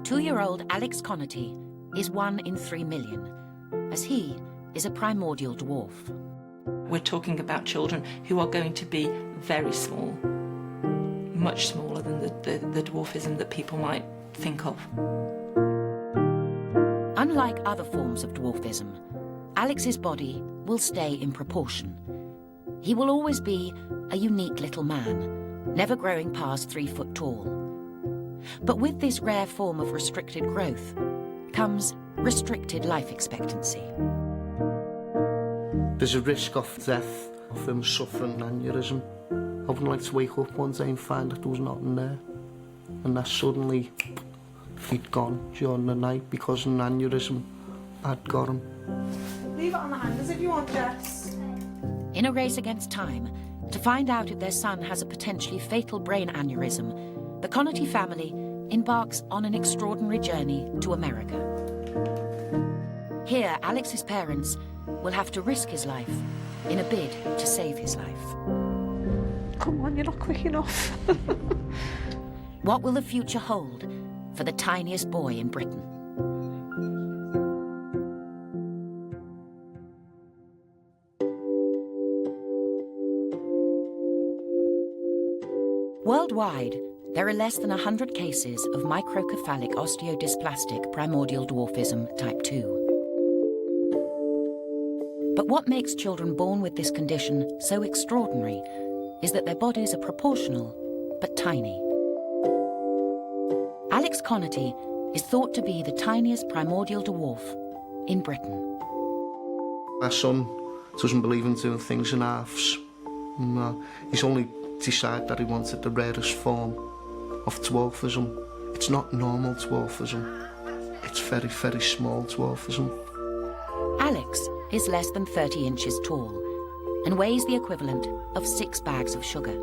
2-year-old Alex Connerty is 1 in 3 million, as he is a primordial dwarf. We're talking about children who are going to be very small, much smaller than the dwarfism that people might think of. Unlike other forms of dwarfism, Alex's body will stay in proportion. He will always be a unique little man, never growing past 3 foot tall. But with this rare form of restricted growth comes restricted life expectancy. There's a risk of death, of him suffering an aneurysm. I wouldn't like to wake up one day and find that there was nothing there. And that suddenly he'd gone during the night because an aneurysm had got him. Leave it on the hangers if you want, Jess. In a race against time, to find out if their son has a potentially fatal brain aneurysm, the Connerty family embarks on an extraordinary journey to America. Here, Alex's parents will have to risk his life in a bid to save his life. Come on, you're not quick enough. What will the future hold for the tiniest boy in Britain? Worldwide, there are less than 100 cases of microcephalic osteodysplastic primordial dwarfism type 2. But what makes children born with this condition so extraordinary is that their bodies are proportional but tiny. Alex Connerty is thought to be the tiniest primordial dwarf in Britain. My son doesn't believe in doing things in halves. No, he's only decided that he wanted the rarest form of dwarfism. It's not normal dwarfism. It's very, very small dwarfism. Alex is less than 30 inches tall and weighs the equivalent of 6 bags of sugar.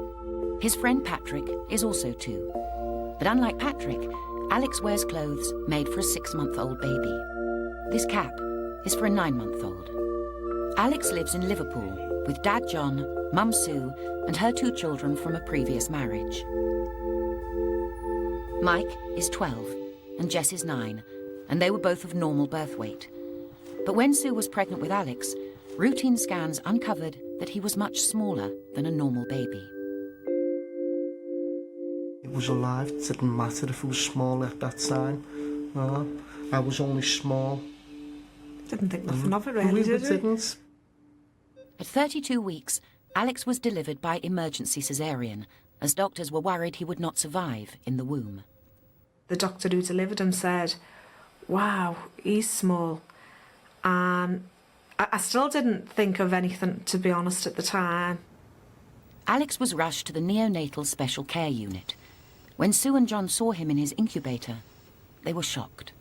His friend Patrick is also 2. But unlike Patrick, Alex wears clothes made for a 6-month-old baby. This cap is for a 9-month-old. Alex lives in Liverpool with Dad John, Mum Sue, and her 2 children from a previous marriage. Mike is 12 and Jess is 9, and they were both of normal birth weight. But when Sue was pregnant with Alex, routine scans uncovered that he was much smaller than a normal baby. It was alive. It didn't matter if it was small at that time. I was only small. Didn't think nothing of it, really, did you? Didn't. At 32 weeks, Alex was delivered by emergency caesarean, as doctors were worried he would not survive in the womb. The doctor who delivered him said, "Wow, he's small." And I still didn't think of anything, to be honest, at the time. Alex was rushed to the neonatal special care unit. When Sue and John saw him in his incubator, they were shocked.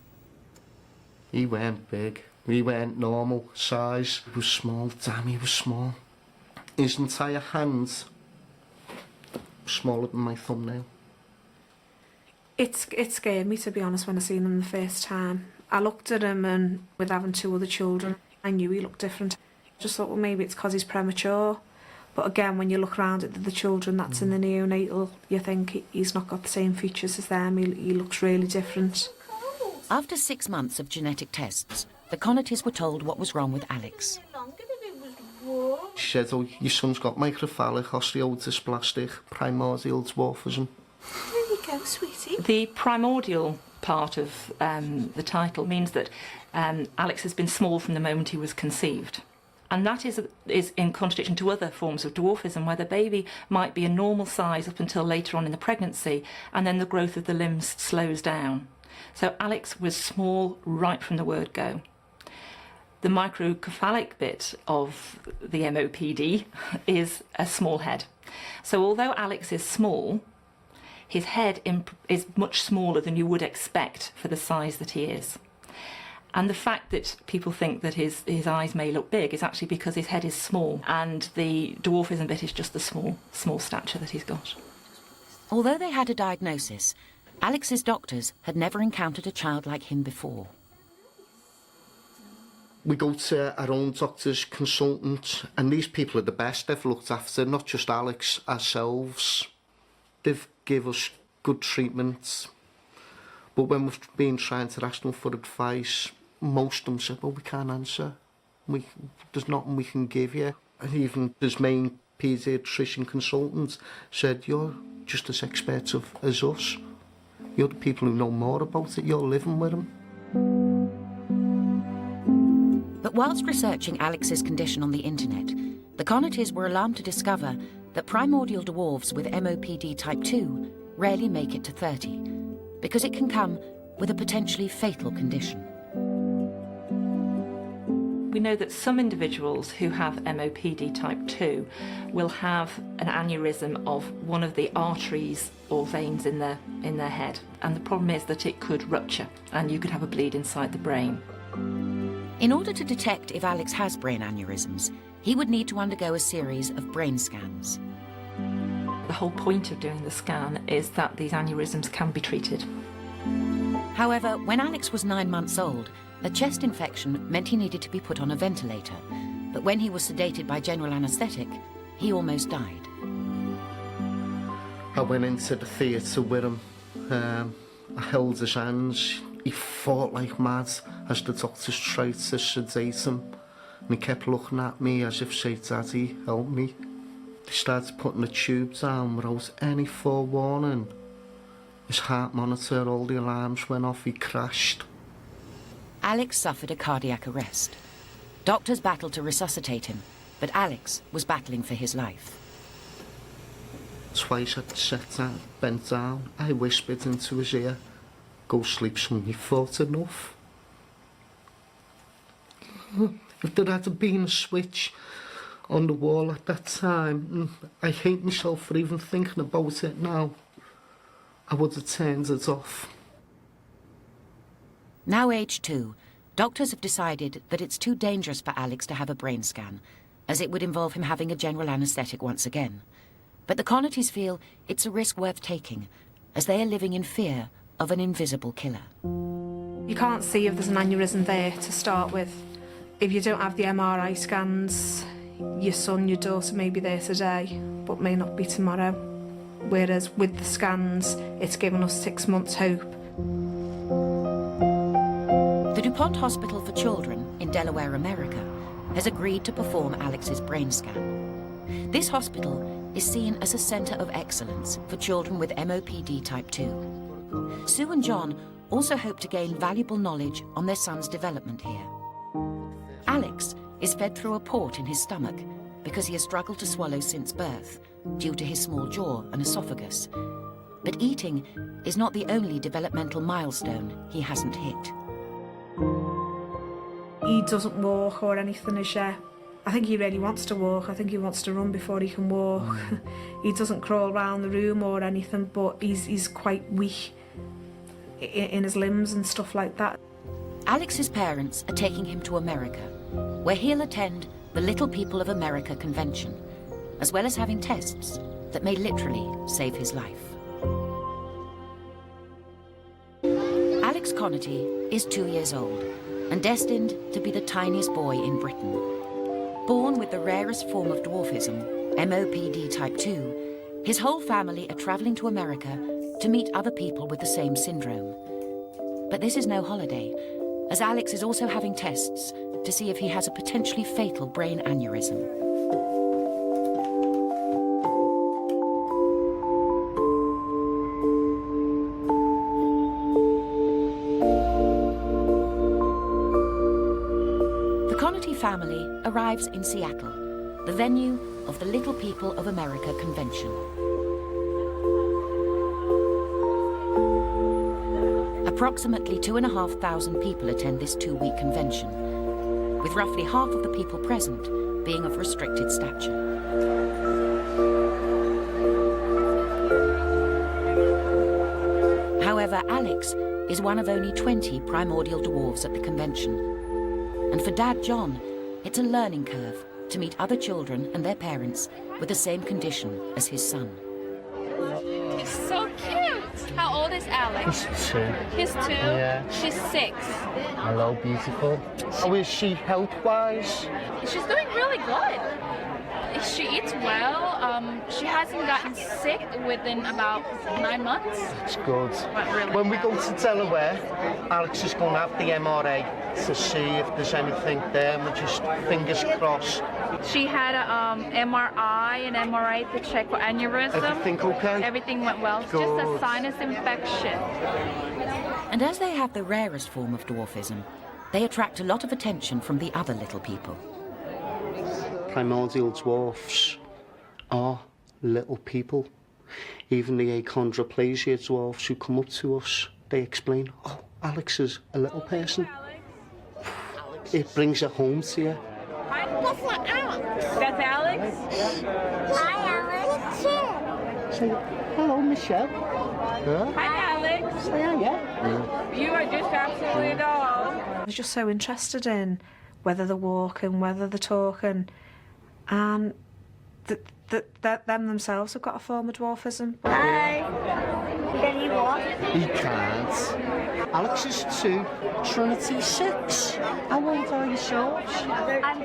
He weren't big. He weren't normal size. He was small. Damn, he was small. His entire hand smaller than my thumbnail. It scared me, to be honest, when I seen him the first time. I looked at him, and with having 2 other children, I knew he looked different. Just thought, well, maybe it's because he's premature. But again, when you look around at the children that's in the neonatal, you think he's not got the same features as them. He looks really different. After 6 months of genetic tests, the Connertys were told what was wrong with Alex. She said, "Oh, your son's got microcephalic osteodysplastic primordial dwarfism." There you go, sweetie. The primordial part of the title means that Alex has been small from the moment he was conceived. And that is in contradiction to other forms of dwarfism, where the baby might be a normal size up until later on in the pregnancy, and then the growth of the limbs slows down. So Alex was small right from the word go. The microcephalic bit of the MOPD is a small head. So although Alex is small, his head is much smaller than you would expect for the size that he is. And the fact that people think that his eyes may look big is actually because his head is small, and the dwarfism bit is just the small stature that he's got. Although they had a diagnosis, Alex's doctors had never encountered a child like him before. We go to our own doctors, consultant, and these people are the best. They've looked after not just Alex, ourselves. They've given us good treatment. But when we've been trying to ask them for advice, most of them said, well, we can't answer. There's nothing we can give you. And even his main paediatrician consultant said, you're just as experts as us. You're the people who know more about it. You're living with him. But whilst researching Alex's condition on the internet, the Connertys were alarmed to discover that primordial dwarfs with MOPD type 2 rarely make it to 30, because it can come with a potentially fatal condition. We know that some individuals who have MOPD type 2 will have an aneurysm of one of the arteries or veins in their head. And the problem is that it could rupture and you could have a bleed inside the brain. In order to detect if Alex has brain aneurysms, he would need to undergo a series of brain scans. The whole point of doing the scan is that these aneurysms can be treated. However, when Alex was 9 months old, a chest infection meant he needed to be put on a ventilator. But when he was sedated by general anaesthetic, he almost died. I went into the theatre with him. I held his hands. He fought like mad as the doctors tried to sedate him. And he kept looking at me as if, say, Daddy, help me. They started putting the tube down without any forewarning. His heart monitor, all the alarms went off, he crashed. Alex suffered a cardiac arrest. Doctors battled to resuscitate him, but Alex was battling for his life. Twice I sat down, bent down. I whispered into his ear, go sleep, son, you fought enough. If there had been a switch on the wall at that time, I hate myself for even thinking about it now, I would have turned it off. Now aged 2, doctors have decided that it's too dangerous for Alex to have a brain scan, as it would involve him having a general anaesthetic once again. But the Connertys feel it's a risk worth taking, as they are living in fear of an invisible killer. You can't see if there's an aneurysm there to start with. If you don't have the MRI scans, your son, your daughter may be there today, but may not be tomorrow. Whereas with the scans, it's given us 6 months' hope. The DuPont Hospital for Children in Delaware, America, has agreed to perform Alex's brain scan. This hospital is seen as a centre of excellence for children with MOPD type 2. Sue and John also hope to gain valuable knowledge on their son's development here. Alex is fed through a port in his stomach because he has struggled to swallow since birth due to his small jaw and esophagus. But eating is not the only developmental milestone he hasn't hit. He doesn't walk or anything as yet. I think he really wants to walk. I think he wants to run before he can walk. He doesn't crawl around the room or anything, but he's quite weak in his limbs and stuff like that. Alex's parents are taking him to America, where he'll attend the Little People of America convention, as well as having tests that may literally save his life. Alex Connerty is 2 years old and destined to be the tiniest boy in Britain. Born with the rarest form of dwarfism, MOPD type 2, his whole family are travelling to America to meet other people with the same syndrome. But this is no holiday, as Alex is also having tests to see if he has a potentially fatal brain aneurysm. The Connerty family arrives in Seattle, the venue of the Little People of America convention. Approximately 2,500 people attend this 2-week convention, with roughly half of the people present being of restricted stature. However, Alex is one of only 20 primordial dwarves at the convention. And for Dad John, it's a learning curve to meet other children and their parents with the same condition as his son. He's so cute. How old is Alex? He's 2. He's 2? Yeah. She's 6. Hello, beautiful. How is she health-wise? She's doing really good. She eats well. She hasn't gotten sick within about 9 months. It's good. But really When we go to Delaware, Alex is going to have the MRA to see if there's anything there, and we're just fingers crossed. She had a MRI and MRI to check for aneurysm. Everything okay? Everything went well. It's just a sinus infection. And as they have the rarest form of dwarfism, they attract a lot of attention from the other little people. Primordial dwarfs are little people. Even the achondroplasia dwarfs who come up to us, they explain, oh, Alex is a little person. It brings it home to you. That's not Alex. That's Alex? Hi, Alex. Say, hello, Michelle. Huh? Hi, Alex. Say, yeah. You are just absolutely doll. I was just so interested in whether they're walking, whether they're talking, and that them themselves have got a form of dwarfism. Hi. Can he walk? He can't. Alex is 2, Trinity 6. How old are you, George? I'm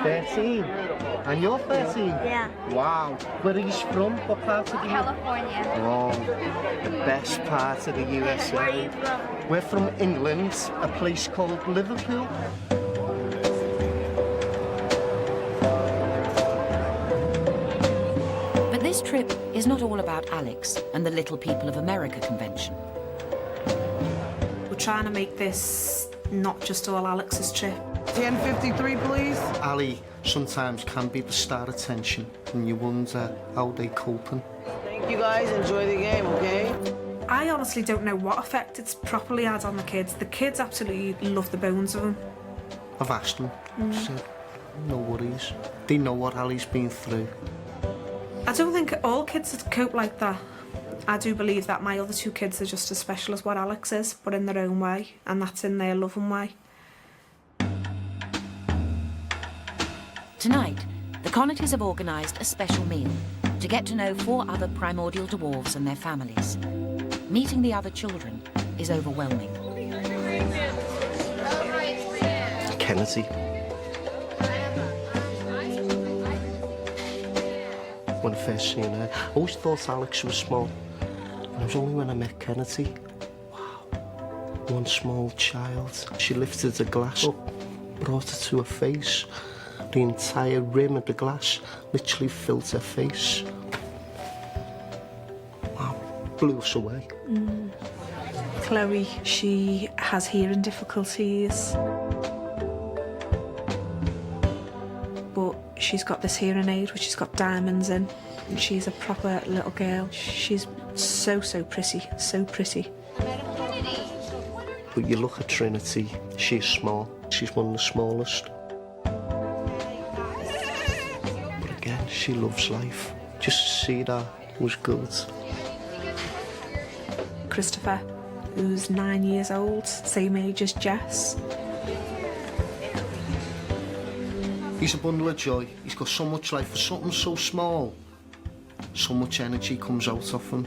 13. 13. And you're 13? Yeah. Wow. Where are you from? What part of the California. Oh, the best part of the USA. Where are you from? We're from England, a place called Liverpool. But this trip is not all about Alex and the Little People of America convention. We're trying to make this not just all Alex's trip. 1053, please. Ali sometimes can be the star attention, and you wonder how they're coping. Thank you guys. Enjoy the game, okay? I honestly don't know what effect it's properly had on the kids. The kids absolutely love the bones of him. I've asked them, said, no worries. They know what Ali's been through. I don't think all kids would cope like that. I do believe that my other 2 kids are just as special as what Alex is, but in their own way, and that's in their loving way. Tonight, the Connatys have organised a special meal to get to know 4 other primordial dwarves and their families. Meeting the other children is overwhelming. Kennedy. When I first seen her, I always thought Alex was small. And it was only when I met Kennedy. Wow. One small child. She lifted the glass up, brought it to her face. The entire rim of the glass literally filled her face. Wow. Blew us away. Chloe, she has hearing difficulties. But she's got this hearing aid which she's got diamonds in. And she's a proper little girl. She's so pretty, so pretty. But you look at Trinity, she's small. She's one of the smallest. But again, she loves life. Just to see that was good. Christopher, who's 9 years old, same age as Jess. He's a bundle of joy. He's got so much life for something so small. So much energy comes out of him.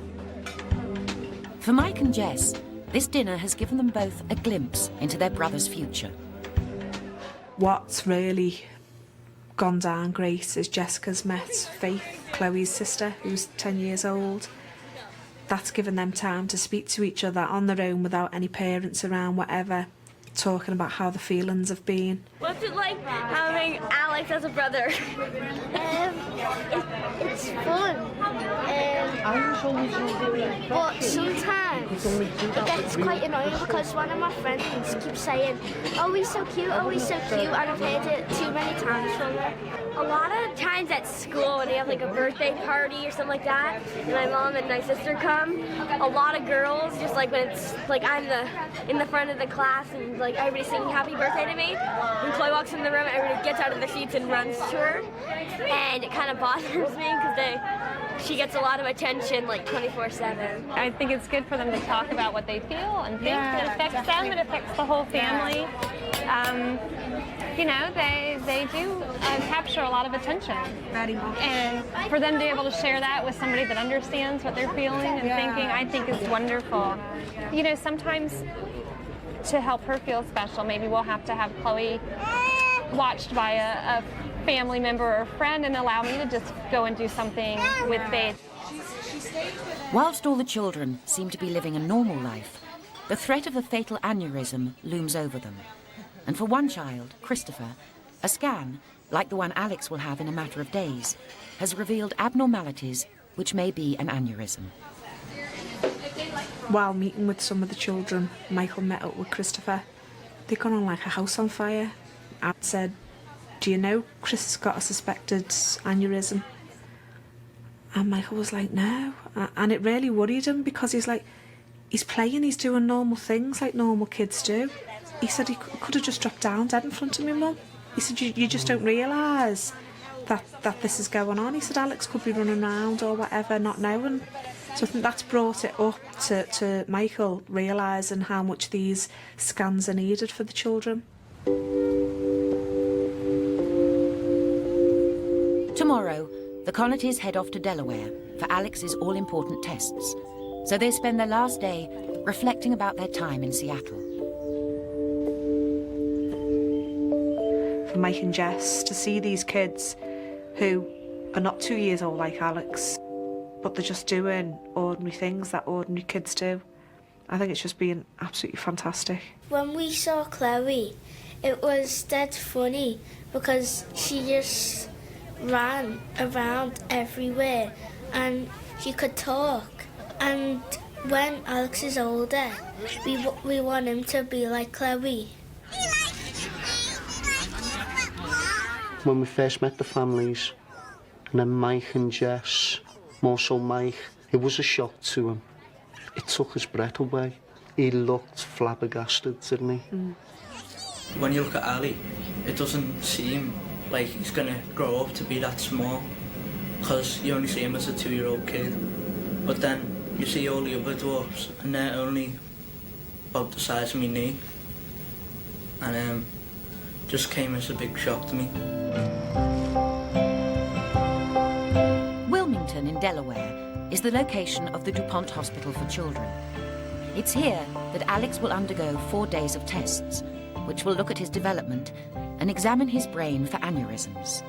For Mike and Jess, this dinner has given them both a glimpse into their brother's future. What's really gone down great is Jessica's met Faith, Chloe's sister, who's 10 years old. That's given them time to speak to each other on their own without any parents around, whatever, talking about how the feelings have been. What's it like having Alex as a brother? It's fun. But sometimes it gets quite annoying because one of my friends keeps saying, oh, he's so cute, oh, he's so cute, and I've heard it too many times from her. A lot of times at school when they have like a birthday party or something like that, and my mom and my sister come, a lot of girls, just like when it's like I'm in the front of the class and like everybody's singing happy birthday to me, when Chloe walks in the room, everybody gets out of their seats and runs to her, and it kind of bothers me because she gets a lot of attention like 24/7. I think it's good for them to talk about what they feel and think. It affects them, it affects the whole family. You know, they do capture a lot of attention. Very much. And for them to be able to share that with somebody that understands what they're feeling and thinking, I think is wonderful. You know, sometimes to help her feel special, maybe we'll have to have Chloe watched by a family member or friend and allow me to just go and do something with Faith. Whilst all the children seem to be living a normal life, the threat of a fatal aneurysm looms over them. And for one child, Christopher, a scan, like the one Alex will have in a matter of days, has revealed abnormalities which may be an aneurysm. While meeting with some of the children, Michael met up with Christopher. They'd gone on like a house on fire. I said, "Do you know Chris has got a suspected aneurysm?" And Michael was like, "No." And it really worried him because he's playing, he's doing normal things like normal kids do. He said he could have just dropped down dead in front of me, Mum. He said, you just don't realise that this is going on. He said Alex could be running around or whatever, not knowing. So I think that's brought it up to Michael realising how much these scans are needed for the children. Tomorrow, the Connatys head off to Delaware for Alex's all-important tests. So they spend their last day reflecting about their time in Seattle. For Mike and Jess to see these kids who are not 2 years old like Alex, but they're just doing ordinary things that ordinary kids do. I think it's just been absolutely fantastic. When we saw Chloe, it was dead funny because she just ran around everywhere and she could talk. And when Alex is older, we want him to be like Chloe. When we first met the families, and then Mike and Jess, more so Mike, it was a shock to him. It took his breath away. He looked flabbergasted, didn't he? Mm. When you look at Ali, it doesn't seem like he's going to grow up to be that small, because you only see him as a 2-year-old kid. But then you see all the other dwarfs, and they're only about the size of my knee. And just came as a big shock to me. Wilmington in Delaware is the location of the DuPont Hospital for Children. It's here that Alex will undergo 4 days of tests, which will look at his development and examine his brain for aneurysms.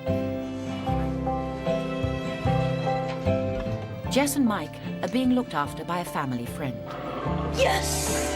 Jess and Mike are being looked after by a family friend. Yes!